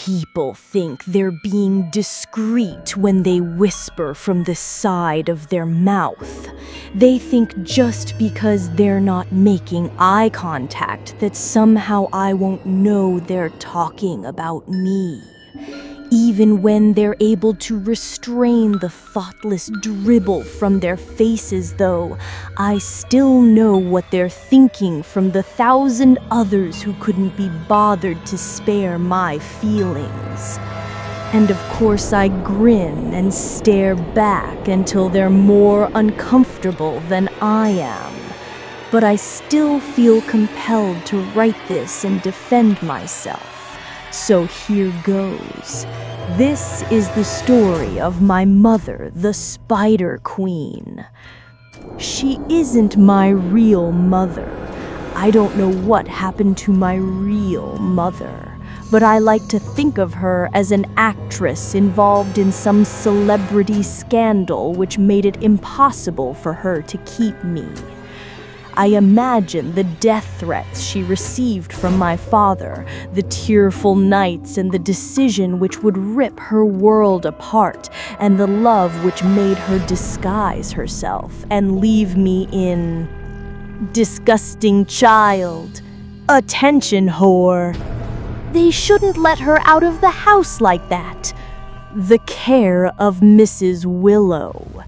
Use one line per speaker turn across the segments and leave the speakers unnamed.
People think they're being discreet when they whisper from the side of their mouth. They think just because they're not making eye contact that somehow I won't know they're talking about me. Even when they're able to restrain the thoughtless dribble from their faces, though, I still know what they're thinking from the 1,000 others who couldn't be bothered to spare my feelings. And of course I grin and stare back until they're more uncomfortable than I am. But I still feel compelled to write this and defend myself. So here goes. This is the story of my mother, the Spider Queen. She isn't my real mother. I don't know what happened to my real mother, but I like to think of her as an actress involved in some celebrity scandal which made it impossible for her to keep me. I imagine the death threats she received from my father, the tearful nights and the decision which would rip her world apart, and the love which made her disguise herself and leave me in disgusting child, attention whore. They shouldn't let her out of the house like that. The care of Mrs. Willow.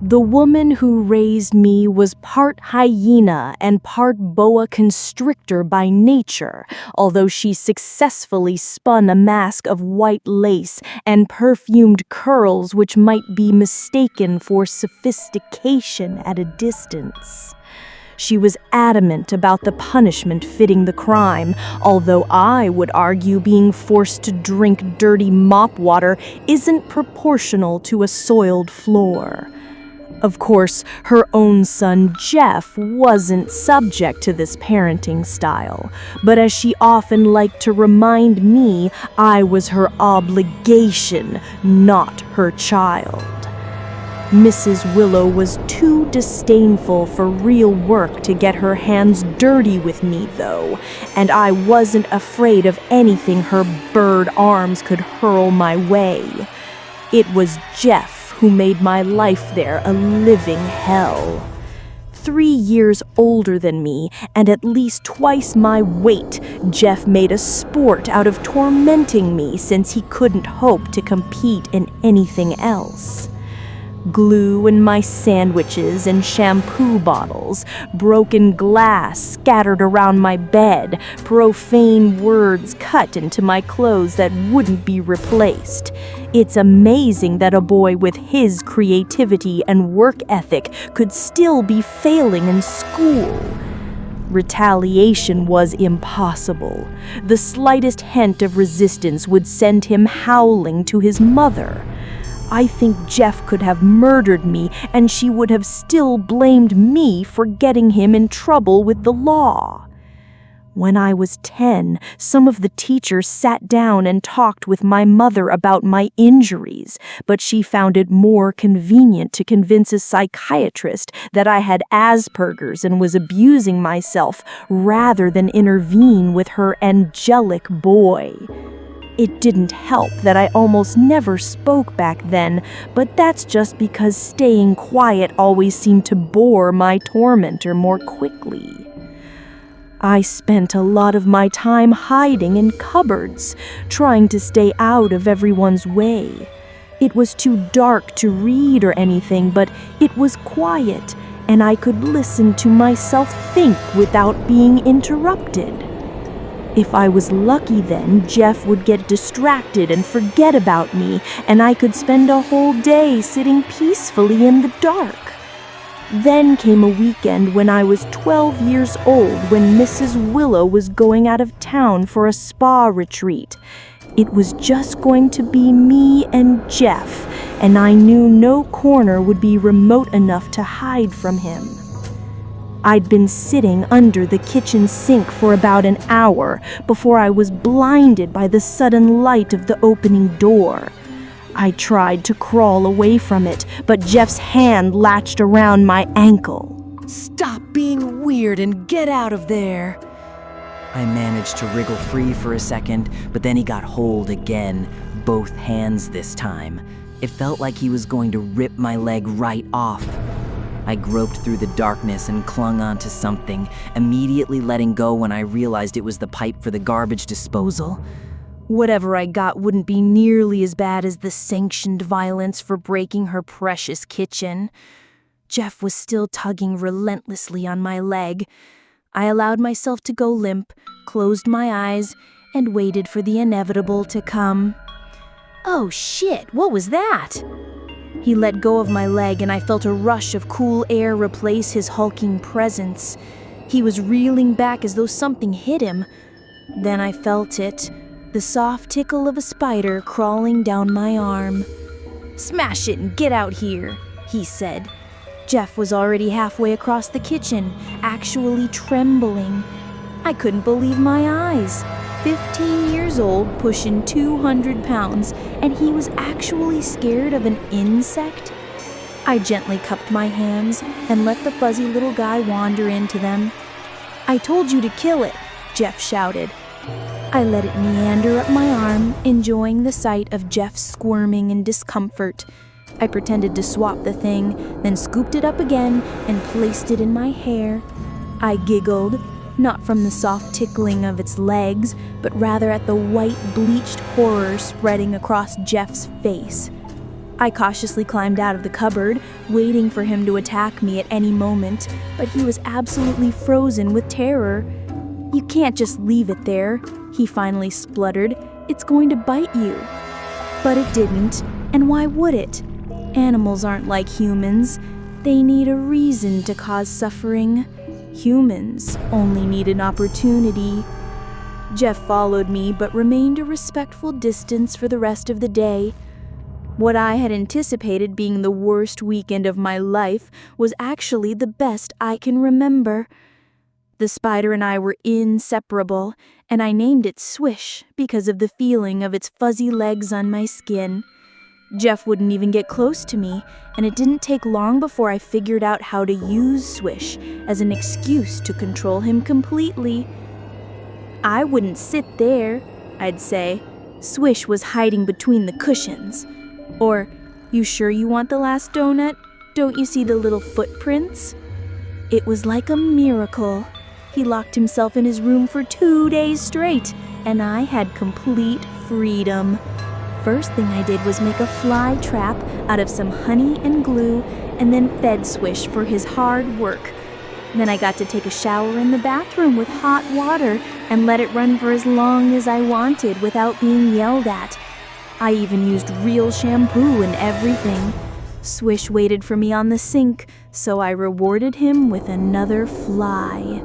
The woman who raised me was part hyena and part boa constrictor by nature, although she successfully spun a mask of white lace and perfumed curls which might be mistaken for sophistication at a distance. She was adamant about the punishment fitting the crime, although I would argue being forced to drink dirty mop water isn't proportional to a soiled floor. Of course, her own son Jeff wasn't subject to this parenting style, but as she often liked to remind me, I was her obligation, not her child. Mrs. Willow was too disdainful for real work to get her hands dirty with me, though, and I wasn't afraid of anything her bird arms could hurl my way. It was Jeff who made my life there a living hell. 3 years older than me, and at least twice my weight, Jeff made a sport out of tormenting me since he couldn't hope to compete in anything else. Glue in my sandwiches and shampoo bottles, broken glass scattered around my bed, profane words cut into my clothes that wouldn't be replaced. It's amazing that a boy with his creativity and work ethic could still be failing in school. Retaliation was impossible. The slightest hint of resistance would send him howling to his mother. I think Jeff could have murdered me, and she would have still blamed me for getting him in trouble with the law. When I was 10, some of the teachers sat down and talked with my mother about my injuries, but she found it more convenient to convince a psychiatrist that I had Asperger's and was abusing myself rather than intervene with her angelic boy. It didn't help that I almost never spoke back then, but that's just because staying quiet always seemed to bore my tormentor more quickly. I spent a lot of my time hiding in cupboards, trying to stay out of everyone's way. It was too dark to read or anything, but it was quiet, and I could listen to myself think without being interrupted. If I was lucky then, Jeff would get distracted and forget about me, and I could spend a whole day sitting peacefully in the dark. Then came a weekend when I was 12 years old when Mrs. Willow was going out of town for a spa retreat. It was just going to be me and Jeff, and I knew no corner would be remote enough to hide from him. I'd been sitting under the kitchen sink for about an hour before I was blinded by the sudden light of the opening door. I tried to crawl away from it, but Jeff's hand latched around my ankle.
Stop being weird and get out of there. I managed to wriggle free for a second, but then he got hold again, both hands this time. It felt like he was going to rip my leg right off. I groped through the darkness and clung onto something, immediately letting go when I realized it was the pipe for the garbage disposal.
Whatever I got wouldn't be nearly as bad as the sanctioned violence for breaking her precious kitchen. Jeff was still tugging relentlessly on my leg. I allowed myself to go limp, closed my eyes, and waited for the inevitable to come. Oh shit, what was that? He let go of my leg and I felt a rush of cool air replace his hulking presence. He was reeling back as though something hit him. Then I felt it, the soft tickle of a spider crawling down my arm. "Smash it and get out here," he said. Jeff was already halfway across the kitchen, actually trembling. I couldn't believe my eyes. 15 years old, pushing 200 pounds, and he was actually scared of an insect? I gently cupped my hands and let the fuzzy little guy wander into them. "I told you to kill it," Jeff shouted. I let it meander up my arm, enjoying the sight of Jeff's squirming in discomfort. I pretended to swap the thing, then scooped it up again and placed it in my hair. I giggled, not from the soft tickling of its legs, but rather at the white, bleached horror spreading across Jeff's face. I cautiously climbed out of the cupboard, waiting for him to attack me at any moment, but he was absolutely frozen with terror. "You can't just leave it there," he finally spluttered. "It's going to bite you." But it didn't, and why would it? Animals aren't like humans. They need a reason to cause suffering. Humans only need an opportunity. Jeff followed me, but remained a respectful distance for the rest of the day. What I had anticipated being the worst weekend of my life was actually the best I can remember. The spider and I were inseparable, and I named it Swish because of the feeling of its fuzzy legs on my skin. Jeff wouldn't even get close to me, and it didn't take long before I figured out how to use Swish as an excuse to control him completely. "I wouldn't sit there," I'd say. Swish was hiding between the cushions. Or, "You sure you want the last donut? Don't you see the little footprints?" It was like a miracle. He locked himself in his room for 2 days straight, and I had complete freedom. First thing I did was make a fly trap out of some honey and glue, and then fed Swish for his hard work. Then I got to take a shower in the bathroom with hot water and let it run for as long as I wanted without being yelled at. I even used real shampoo and everything. Swish waited for me on the sink, so I rewarded him with another fly.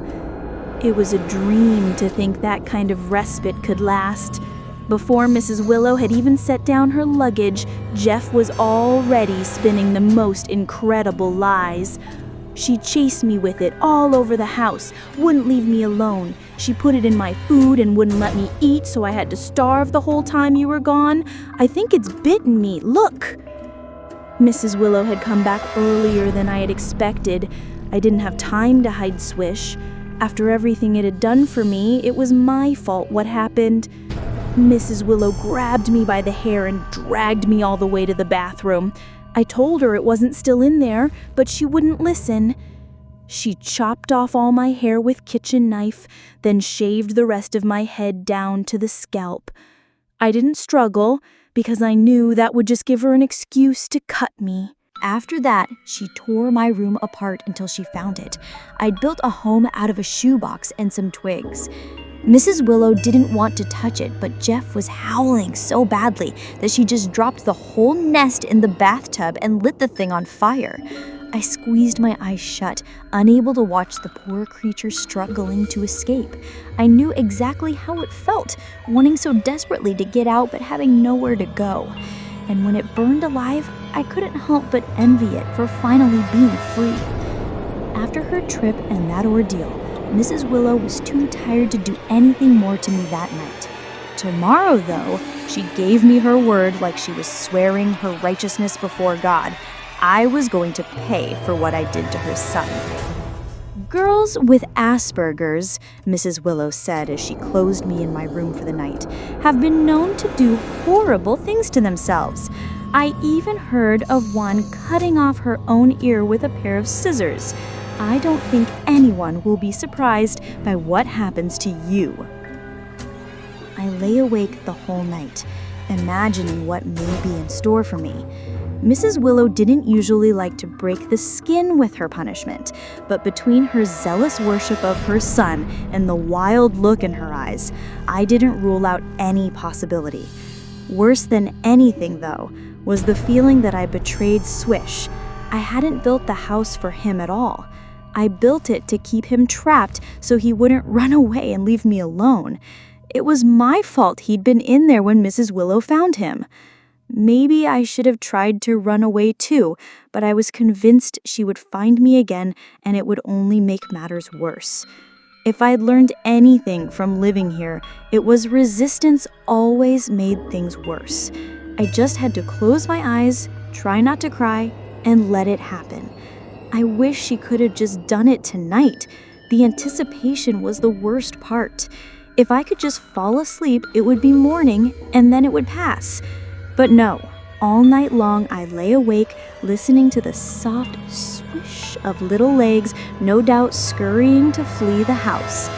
It was a dream to think that kind of respite could last. Before Mrs. Willow had even set down her luggage, Jeff was already spinning the most incredible lies. She chased me with it all over the house, wouldn't leave me alone. She put it in my food and wouldn't let me eat, so I had to starve the whole time you were gone. "I think it's bitten me, look." Mrs. Willow had come back earlier than I had expected. I didn't have time to hide Swish. After everything it had done for me, it was my fault what happened. Mrs. Willow grabbed me by the hair and dragged me all the way to the bathroom. I told her it wasn't still in there, but she wouldn't listen. She chopped off all my hair with kitchen knife, then shaved the rest of my head down to the scalp. I didn't struggle, because I knew that would just give her an excuse to cut me. After that, she tore my room apart until she found it. I'd built a home out of a shoebox and some twigs. Mrs. Willow didn't want to touch it, but Jeff was howling so badly that she just dropped the whole nest in the bathtub and lit the thing on fire. I squeezed my eyes shut, unable to watch the poor creature struggling to escape. I knew exactly how it felt, wanting so desperately to get out but having nowhere to go. And when it burned alive, I couldn't help but envy it for finally being free. After her trip and that ordeal, Mrs. Willow was too tired to do anything more to me that night. Tomorrow, though, she gave me her word like she was swearing her righteousness before God. I was going to pay for what I did to her son.
Girls with Asperger's, Mrs. Willow said as she closed me in my room for the night, have been known to do horrible things to themselves. I even heard of one cutting off her own ear with a pair of scissors. I don't think anyone will be surprised by what happens to you. I lay awake the whole night, imagining what may be in store for me. Mrs. Willow didn't usually like to break the skin with her punishment, but between her zealous worship of her son and the wild look in her eyes, I didn't rule out any possibility. Worse than anything, though, was the feeling that I betrayed Swish. I hadn't built the house for him at all. I built it to keep him trapped so he wouldn't run away and leave me alone. It was my fault he'd been in there when Mrs. Willow found him. Maybe I should have tried to run away too, but I was convinced she would find me again and it would only make matters worse. If I'd learned anything from living here, it was resistance always made things worse. I just had to close my eyes, try not to cry, and let it happen. I wish she could have just done it tonight. The anticipation was the worst part. If I could just fall asleep, it would be morning and then it would pass. But no, all night long I lay awake listening to the soft swish of little legs, no doubt scurrying to flee the house.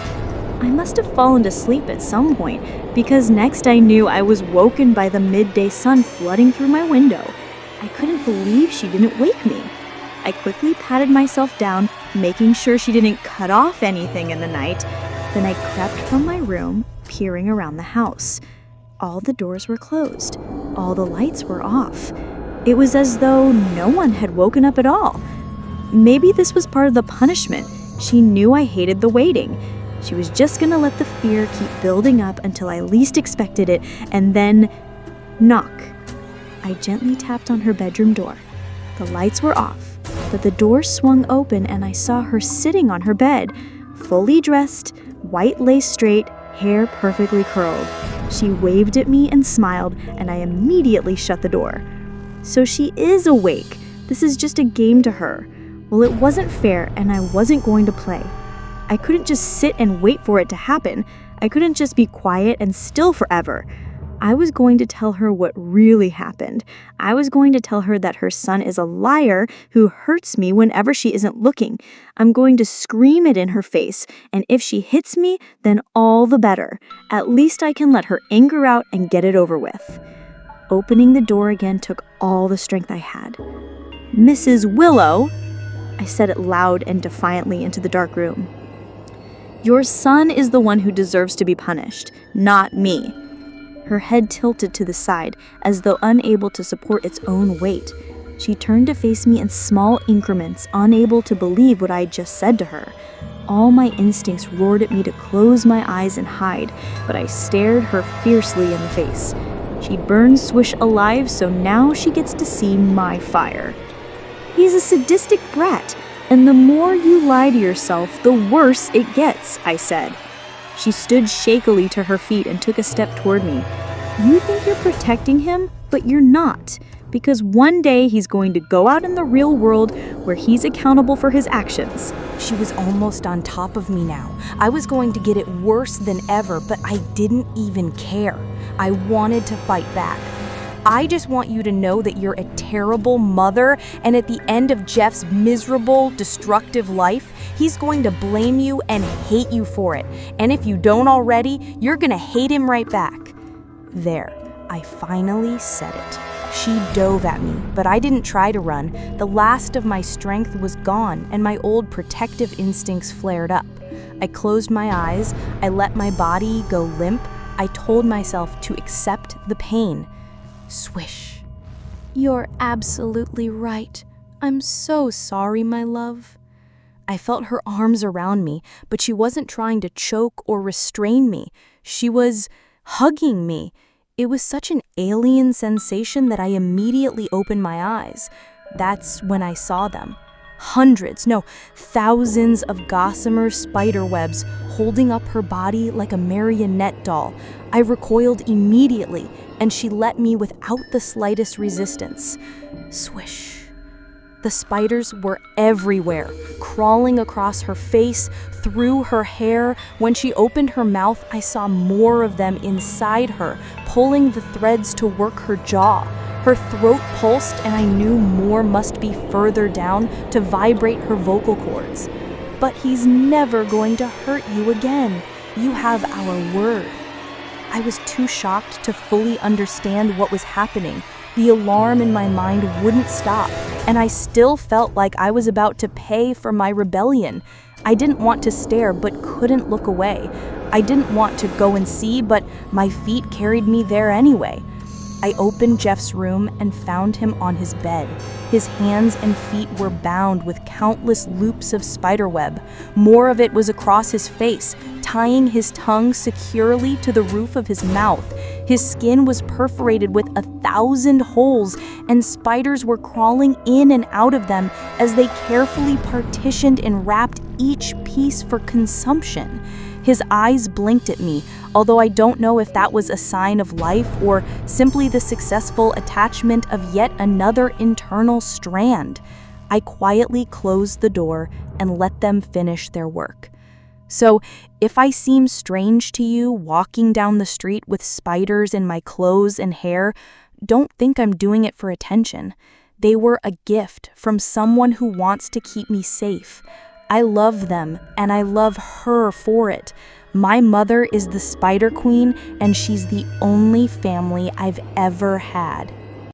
I must have fallen to sleep at some point, because next I knew I was woken by the midday sun flooding through my window. I couldn't believe she didn't wake me. I quickly patted myself down, making sure she didn't cut off anything in the night. Then I crept from my room, peering around the house. All the doors were closed. All the lights were off. It was as though no one had woken up at all. Maybe this was part of the punishment. She knew I hated the waiting. She was just gonna let the fear keep building up until I least expected it, and then knock. I gently tapped on her bedroom door. The lights were off, but the door swung open and I saw her sitting on her bed, fully dressed, white lace straight, hair perfectly curled. She waved at me and smiled, and I immediately shut the door. So she is awake. This is just a game to her. Well, it wasn't fair, and I wasn't going to play. I couldn't just sit and wait for it to happen. I couldn't just be quiet and still forever. I was going to tell her what really happened. I was going to tell her that her son is a liar who hurts me whenever she isn't looking. I'm going to scream it in her face, and if she hits me, then all the better. At least I can let her anger out and get it over with. Opening the door again took all the strength I had. "Mrs. Willow," I said it loud and defiantly into the dark room. "Your son is the one who deserves to be punished, not me." Her head tilted to the side, as though unable to support its own weight. She turned to face me in small increments, unable to believe what I had just said to her. All my instincts roared at me to close my eyes and hide, but I stared her fiercely in the face. She burned Swish alive, so now she gets to see my fire. "He's a sadistic brat, and the more you lie to yourself, the worse it gets," I said. She stood shakily to her feet and took a step toward me. "You think you're protecting him, but you're not, because one day he's going to go out in the real world where he's accountable for his actions."
She was almost on top of me now. I was going to get it worse than ever, but I didn't even care. I wanted to fight back. "I just want you to know that you're a terrible mother, and at the end of Jeff's miserable, destructive life, he's going to blame you and hate you for it. And if you don't already, you're gonna hate him right back." There, I finally said it. She dove at me, but I didn't try to run. The last of my strength was gone, and my old protective instincts flared up. I closed my eyes, I let my body go limp, I told myself to accept the pain. Swish. "You're absolutely right. I'm so sorry, my love." I felt her arms around me, but she wasn't trying to choke or restrain me. She was hugging me. It was such an alien sensation that I immediately opened my eyes. That's when I saw them. Hundreds, no, thousands of gossamer spider webs holding up her body like a marionette doll. I recoiled immediately, and she let me without the slightest resistance. Swish. The spiders were everywhere, crawling across her face, through her hair. When she opened her mouth, I saw more of them inside her, pulling the threads to work her jaw. Her throat pulsed, and I knew more must be further down to vibrate her vocal cords. But he's never going to hurt you again. You have our word. I was too shocked to fully understand what was happening. The alarm in my mind wouldn't stop, and I still felt like I was about to pay for my rebellion. I didn't want to stare, but couldn't look away. I didn't want to go and see, but my feet carried me there anyway. I opened Jeff's room and found him on his bed. His hands and feet were bound with countless loops of spiderweb. More of it was across his face, tying his tongue securely to the roof of his mouth. His skin was perforated with 1,000 holes, and spiders were crawling in and out of them as they carefully partitioned and wrapped each piece for consumption. His eyes blinked at me, although I don't know if that was a sign of life or simply the successful attachment of yet another internal strand. I quietly closed the door and let them finish their work. So, if I seem strange to you walking down the street with spiders in my clothes and hair, don't think I'm doing it for attention. They were a gift from someone who wants to keep me safe. I love them, and I love her for it. My mother is the Spider Queen, and she's the only family I've ever had.